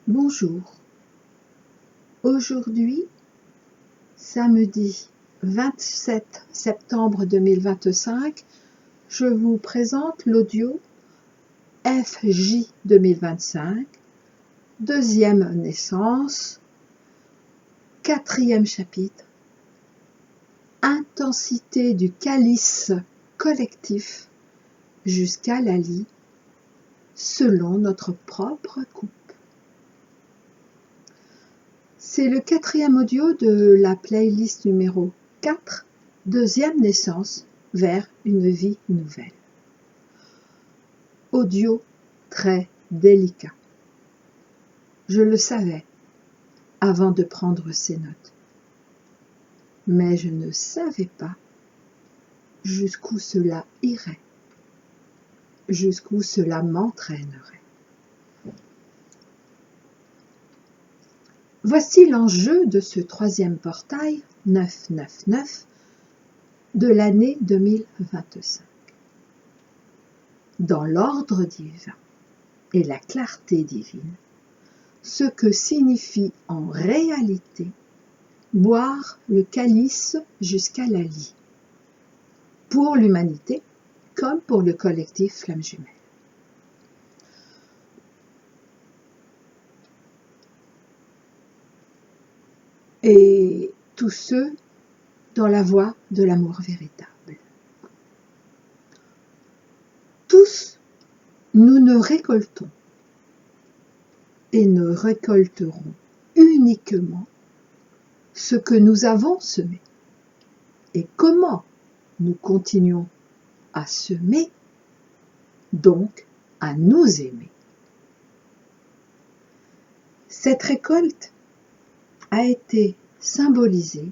Bonjour, aujourd'hui, samedi 27 septembre 2025, je vous présente l'audio FJ 2025, deuxième naissance, quatrième chapitre, intensité du calice collectif jusqu'à la lie, selon notre propre coupe. C'est le quatrième audio de la playlist numéro 4, deuxième naissance vers une vie nouvelle. Audio très délicat. Je le savais avant de prendre ces notes. Mais je ne savais pas jusqu'où cela irait, jusqu'où cela m'entraînerait. Voici l'enjeu de ce troisième portail 999 de l'année 2025. Dans l'ordre divin et la clarté divine, ce que signifie en réalité boire le calice jusqu'à la lie, pour l'humanité comme pour le collectif Flamme Jumelle. Et tous ceux dans la voie de l'amour véritable. Tous, nous ne récoltons et ne récolterons uniquement ce que nous avons semé. Et comment nous continuons à semer, donc à nous aimer. Cette récolte a été symbolisée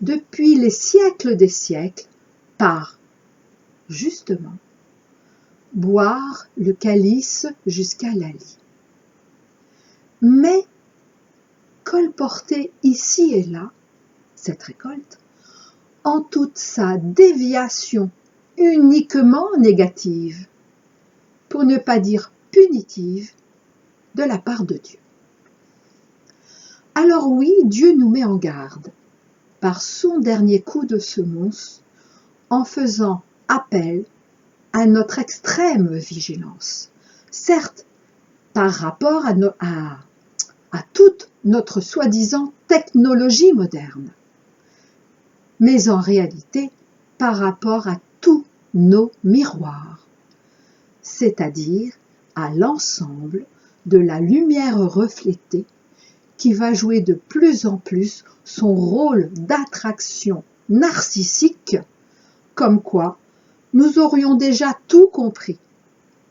depuis les siècles des siècles par, justement, boire le calice jusqu'à la lie. Mais, colportée ici et là, cette récolte, en toute sa déviation uniquement négative, pour ne pas dire punitive, de la part de Dieu. Alors oui, Dieu nous met en garde par son dernier coup de semonce en faisant appel à notre extrême vigilance. Certes, par rapport à toute notre soi-disant technologie moderne, mais en réalité par rapport à tous nos miroirs, c'est-à-dire à l'ensemble de la lumière reflétée qui va jouer de plus en plus son rôle d'attraction narcissique, comme quoi nous aurions déjà tout compris,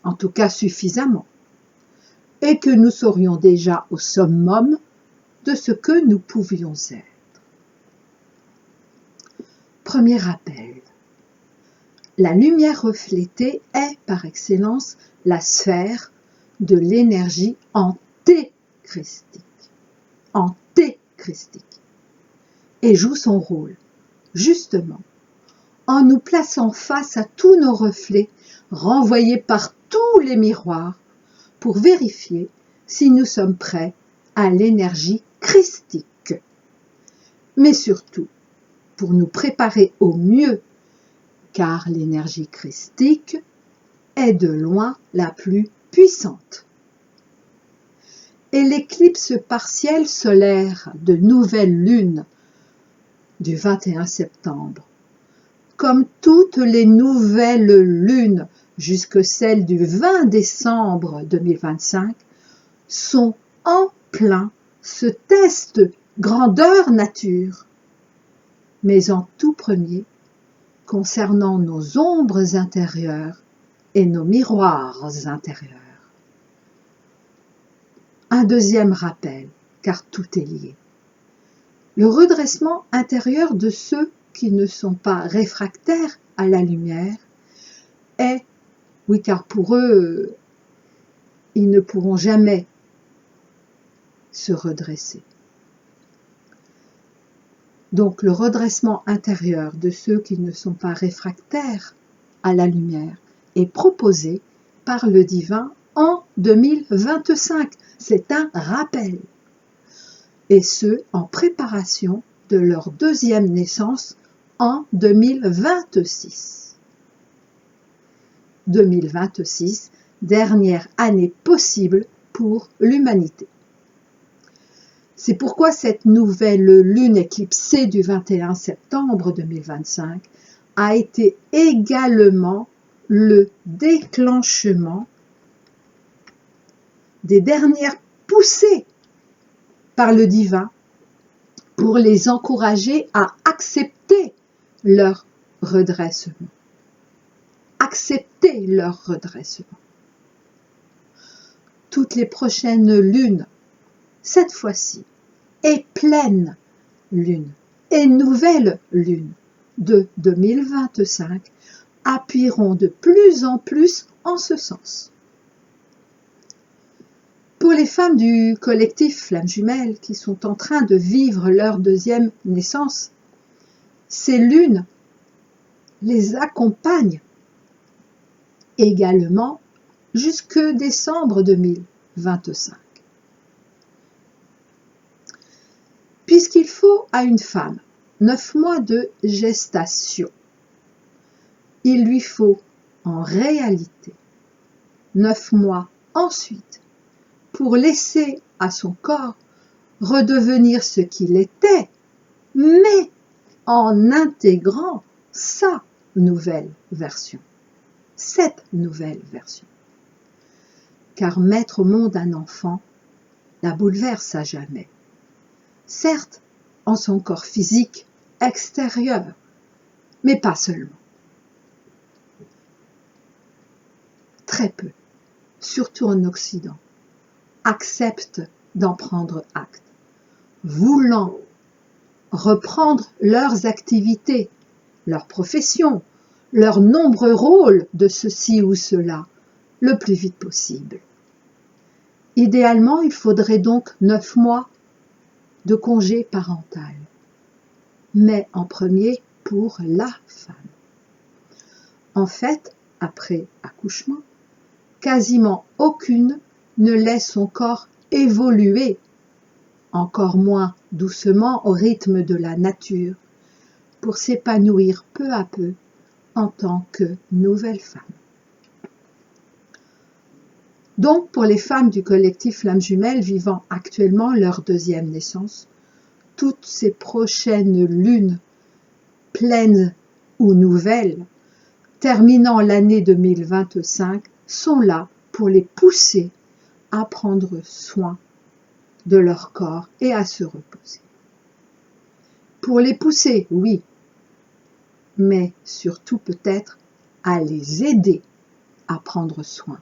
en tout cas suffisamment, et que nous serions déjà au summum de ce que nous pouvions être. Premier rappel, la lumière reflétée est par excellence la sphère de l'énergie antéchristique. Et joue son rôle, justement, en nous plaçant face à tous nos reflets renvoyés par tous les miroirs pour vérifier si nous sommes prêts à l'énergie christique. Mais surtout, pour nous préparer au mieux, car l'énergie christique est de loin la plus puissante. Et l'éclipse partielle solaire de nouvelle lune du 21 septembre, comme toutes les nouvelles lunes jusque celle du 20 décembre 2025, sont en plein ce test grandeur nature, mais en tout premier, concernant nos ombres intérieures et nos miroirs intérieurs. Un deuxième rappel, car tout est lié. Le redressement intérieur de ceux qui ne sont pas réfractaires à la lumière est, oui, car pour eux, ils ne pourront jamais se redresser. Donc le redressement intérieur de ceux qui ne sont pas réfractaires à la lumière est proposé par le divin en 2025. C'est un rappel. Et ce, en préparation de leur deuxième naissance en 2026. 2026, dernière année possible pour l'humanité. C'est pourquoi cette nouvelle lune éclipsée du 21 septembre 2025 a été également le déclenchement des dernières poussées par le divin pour les encourager à accepter leur redressement. Accepter leur redressement. Toutes les prochaines lunes, cette fois-ci, et pleine lune et nouvelle lune de 2025 appuieront de plus en plus en ce sens. Pour les femmes du collectif Flammes Jumelles qui sont en train de vivre leur deuxième naissance, ces lunes les accompagnent également jusque décembre 2025. Puisqu'il faut à une femme 9 mois de gestation, il lui faut en réalité 9 mois ensuite pour laisser à son corps redevenir ce qu'il était, mais en intégrant sa nouvelle version, cette nouvelle version. Car mettre au monde un enfant la bouleverse à jamais. Certes, en son corps physique extérieur, mais pas seulement. Très peu, surtout en Occident, acceptent d'en prendre acte, voulant reprendre leurs activités, leurs professions, leurs nombreux rôles de ceci ou cela, le plus vite possible. Idéalement, il faudrait donc 9 mois de congé parental, mais en premier pour la femme. En fait, après accouchement, quasiment aucune ne laisse son corps évoluer, encore moins doucement au rythme de la nature, pour s'épanouir peu à peu en tant que nouvelle femme. Donc, pour les femmes du collectif Flammes Jumelles vivant actuellement leur deuxième naissance, toutes ces prochaines lunes, pleines ou nouvelles, terminant l'année 2025, sont là pour les pousser à prendre soin de leur corps et à se reposer. Pour les pousser, oui, mais surtout peut-être à les aider à prendre soin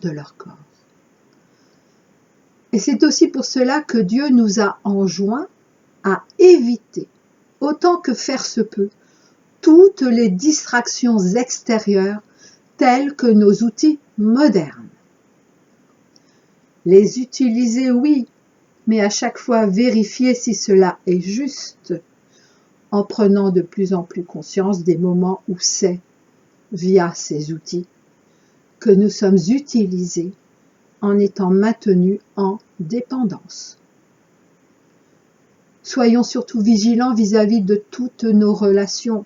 de leur corps. Et c'est aussi pour cela que Dieu nous a enjoint à éviter, autant que faire se peut, toutes les distractions extérieures telles que nos outils modernes. Les utiliser, oui, mais à chaque fois vérifier si cela est juste, en prenant de plus en plus conscience des moments où c'est, via ces outils, que nous sommes utilisés en étant maintenus en dépendance. Soyons surtout vigilants vis-à-vis de toutes nos relations,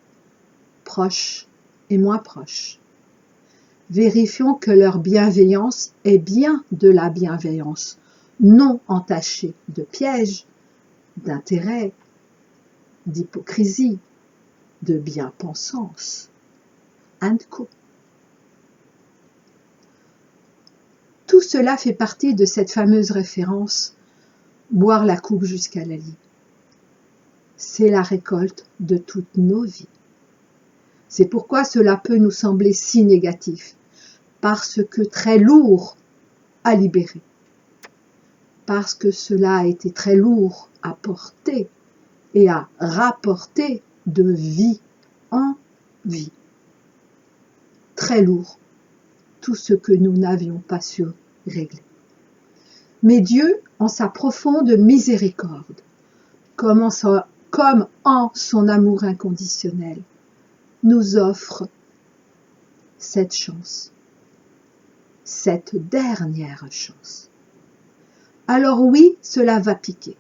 proches et moins proches. Vérifions que leur bienveillance est bien de la bienveillance, non entachée de pièges, d'intérêts, d'hypocrisie, de bien-pensance. And co. Tout cela fait partie de cette fameuse référence « boire la coupe jusqu'à la lie ». C'est la récolte de toutes nos vies. C'est pourquoi cela peut nous sembler si négatif, parce que très lourd à libérer, parce que cela a été très lourd à porter et à rapporter de vie en vie. Très lourd, tout ce que nous n'avions pas su régler. Mais Dieu, en sa profonde miséricorde, comme en son amour inconditionnel, nous offre cette chance. cette dernière chance. Alors oui, cela va piquer.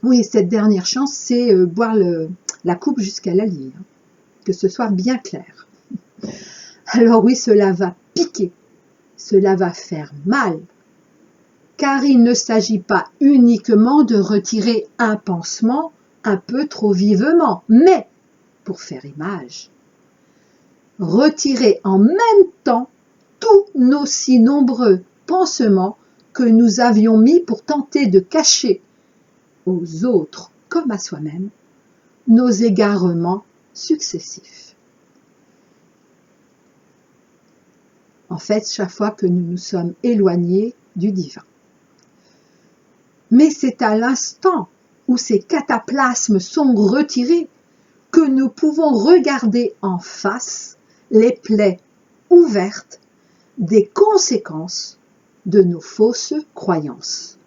Oui, cette dernière chance, c'est boire la coupe jusqu'à la lie, hein, que ce soit bien clair. Alors oui, cela va piquer, cela va faire mal, car il ne s'agit pas uniquement de retirer un pansement un peu trop vivement, mais, pour faire image, retirer en même temps tous nos si nombreux pansements que nous avions mis pour tenter de cacher aux autres comme à soi-même nos égarements successifs. En fait, chaque fois que nous nous sommes éloignés du divin. Mais c'est à l'instant où ces cataplasmes sont retirés que nous pouvons regarder en face les plaies ouvertes des conséquences de nos fausses croyances.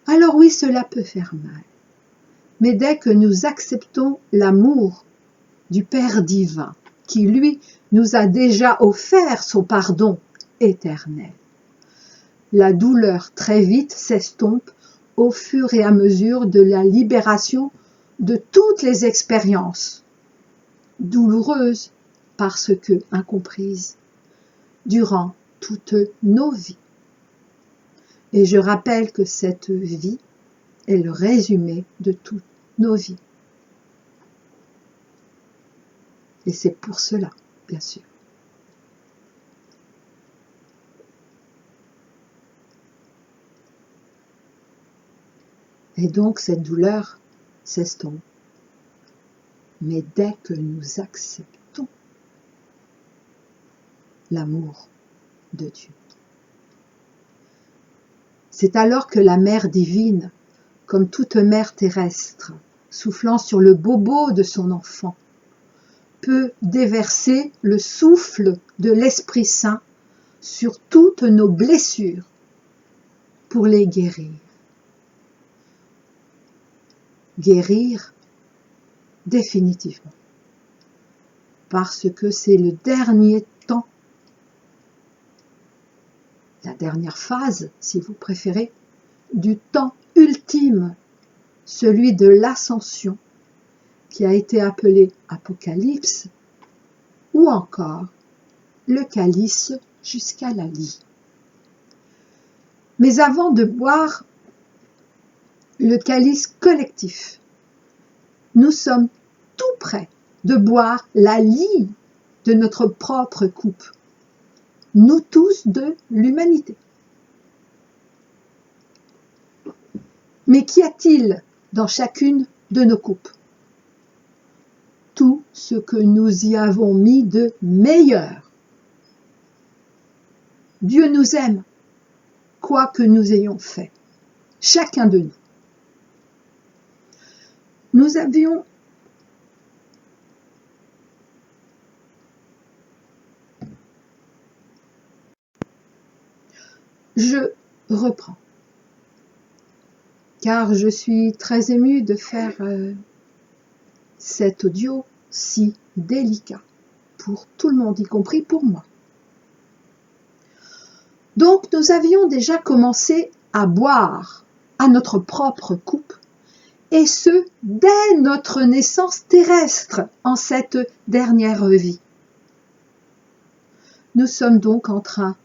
Alors oui, cela peut faire mal, mais dès que nous acceptons l'amour du Père divin, qui lui nous a déjà offert son pardon éternel, la douleur très vite s'estompe au fur et à mesure de la libération de toutes les expériences douloureuses parce que incomprises durant toutes nos vies. Et je rappelle que cette vie est le résumé de toutes nos vies. Et c'est pour cela, bien sûr. Et donc cette douleur s'estompe. Mais dès que nous acceptons l'amour de Dieu, c'est alors que la mère divine, comme toute mère terrestre, soufflant sur le bobo de son enfant, peut déverser le souffle de l'Esprit Saint sur toutes nos blessures pour les guérir. Guérir définitivement. Parce que c'est le dernier temps, la dernière phase, si vous préférez, du temps ultime, celui de l'ascension, qui a été appelé Apocalypse, ou encore le calice jusqu'à la lie. Mais avant de boire le calice collectif, nous sommes tout près de boire la lie de notre propre coupe, nous tous de l'humanité. Mais qu'y a-t-il dans chacune de nos coupes? Tout ce que nous y avons mis de meilleur. Dieu nous aime, quoi que nous ayons fait, chacun de nous. Nous avions Je reprends, car je suis très émue de faire cet audio si délicat pour tout le monde, y compris pour moi. Donc nous avions déjà commencé à boire à notre propre coupe, et ce, dès notre naissance terrestre en cette dernière vie. Nous sommes donc en train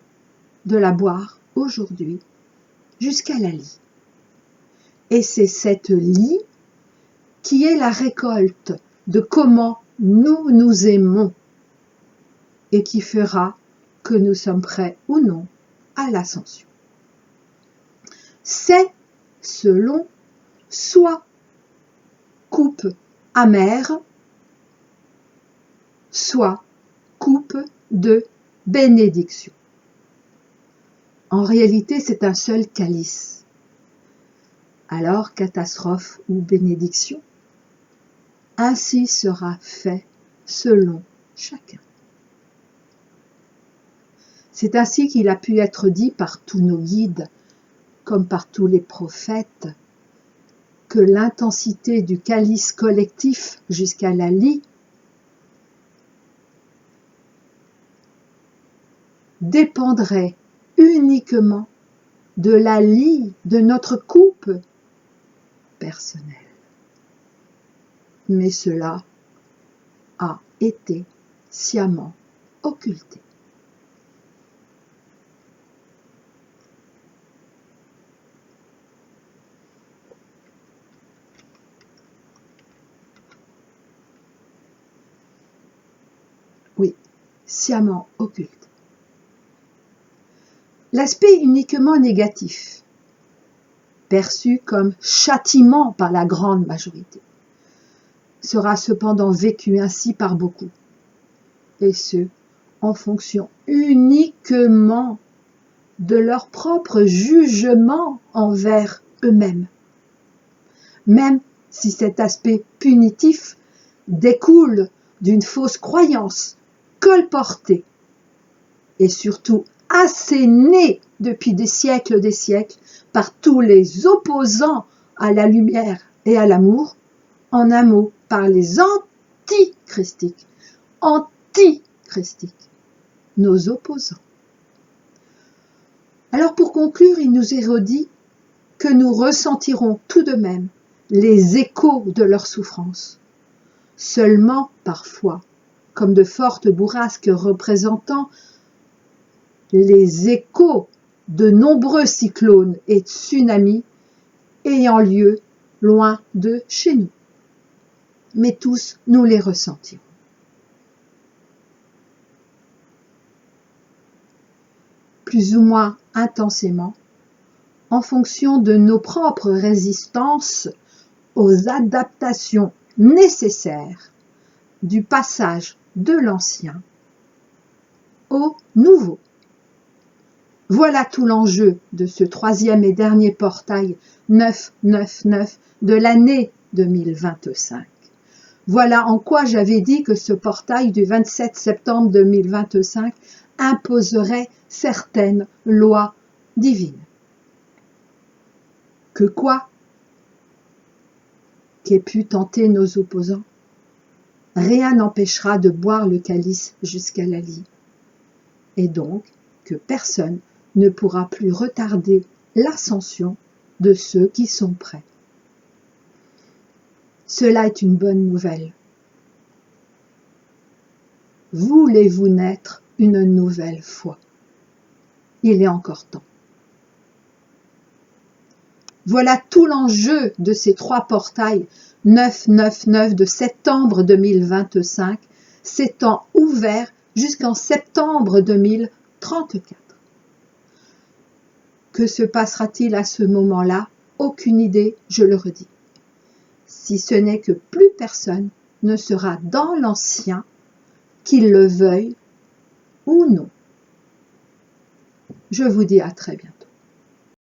de la boire aujourd'hui jusqu'à la lie. Et c'est cette lie qui est la récolte de comment nous nous aimons et qui fera que nous sommes prêts ou non à l'ascension. C'est selon soit coupe amère, soit coupe de bénédiction. En réalité, c'est un seul calice. Alors, catastrophe ou bénédiction, ainsi sera fait selon chacun. C'est ainsi qu'il a pu être dit par tous nos guides, comme par tous les prophètes, que l'intensité du calice collectif jusqu'à la lie dépendrait uniquement de la lie de notre couple personnel. Mais cela a été sciemment occulté. Oui, sciemment occulte. L'aspect uniquement négatif, perçu comme châtiment par la grande majorité, sera cependant vécu ainsi par beaucoup, et ce, en fonction uniquement de leur propre jugement envers eux-mêmes. Même si cet aspect punitif découle d'une fausse croyance colportée et surtout assénée depuis des siècles par tous les opposants à la lumière et à l'amour, en un mot, par les antichristiques, nos opposants. Alors pour conclure, il nous est redit que nous ressentirons tout de même les échos de leur souffrance. Seulement, parfois, comme de fortes bourrasques représentant les échos de nombreux cyclones et tsunamis ayant lieu loin de chez nous. Mais tous, nous les ressentirons. Plus ou moins intensément, en fonction de nos propres résistances aux adaptations nécessaires du passage de l'ancien au nouveau. Voilà tout l'enjeu de ce troisième et dernier portail 999 de l'année 2025. Voilà en quoi j'avais dit que ce portail du 27 septembre 2025 imposerait certaines lois divines. Que quoi? Qu'aient pu tenter nos opposants? Rien n'empêchera de boire le calice jusqu'à la lie. Et donc que personne ne pourra plus retarder l'ascension de ceux qui sont prêts. Cela est une bonne nouvelle. Voulez-vous naître une nouvelle fois? Il est encore temps. Voilà tout l'enjeu de ces trois portails 999 de septembre 2025, s'étant ouverts jusqu'en septembre 2034. Que se passera-t-il à ce moment-là? Aucune idée, je le redis. Si ce n'est que plus personne ne sera dans l'ancien, qu'il le veuille ou non. Je vous dis à très bientôt.